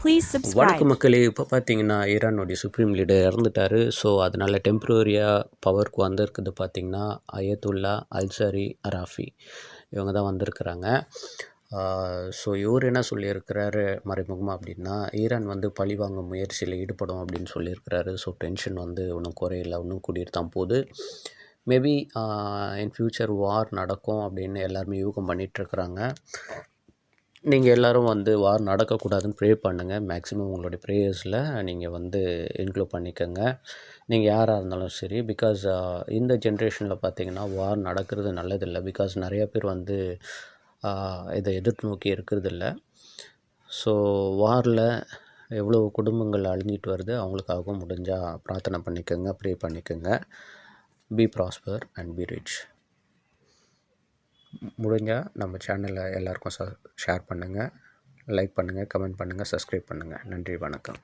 Please subscribe. வணக்கம் மக்களே. இப்போ பார்த்தீங்கன்னா ஈரானுடைய சுப்ரீம் லீடர் இறந்துட்டார். ஸோ அதனால் டெம்ப்ரவரியாக பவருக்கு வந்திருக்குது பார்த்திங்கன்னா அயத்துல்லா அல்சரி அராஃபி இவங்க தான் வந்திருக்கிறாங்க. ஸோ இவர் என்ன சொல்லியிருக்கிறாரு மறைமுகமாக அப்படின்னா, ஈரான் வந்து பழிவாங்கும் முயற்சியில் ஈடுபடும் அப்படின்னு சொல்லியிருக்கிறாரு. ஸோ டென்ஷன் வந்து இன்னும் குறையில, இன்னும் கூட்டிகிட்டு தான் போகுது. மேபி இன் ஃப்யூச்சர் வார் நடக்கும் அப்படின்னு எல்லாருமே யூகம் பண்ணிகிட்ருக்குறாங்க. நீங்கள் எல்லோரும் வந்து வார் நடக்கக்கூடாதுன்னு ப்ரே பண்ணுங்கள். மேக்ஸிமம் உங்களுடைய ப்ரேயர்ஸில் நீங்கள் வந்து இன்க்ளூட் பண்ணிக்கோங்க, நீங்கள் யாராக இருந்தாலும் சரி. பிகாஸ் இந்த ஜென்ரேஷனில் பார்த்திங்கன்னா வார் நடக்கிறது நல்லதில்லை. பிகாஸ் நிறைய பேர் வந்து இதை எதிர்த்து நோக்கி இருக்கிறதில்ல. ஸோ வாரில் எவ்வளோ குடும்பங்கள் அழிஞ்சிட்டு வருது, அவங்களுக்காகவும் முடிஞ்சால் பிரார்த்தனை பண்ணிக்கோங்க, ப்ரே பண்ணிக்கோங்க. Be prosper and be rich. முடிஞ்சால் நம்ம சேனலை எல்லாருக்கும் ஷேர் பண்ணுங்கள், லைக் பண்ணுங்கள், கமெண்ட் பண்ணுங்கள், சப்ஸ்கிரைப் பண்ணுங்கள். நன்றி, வணக்கம்.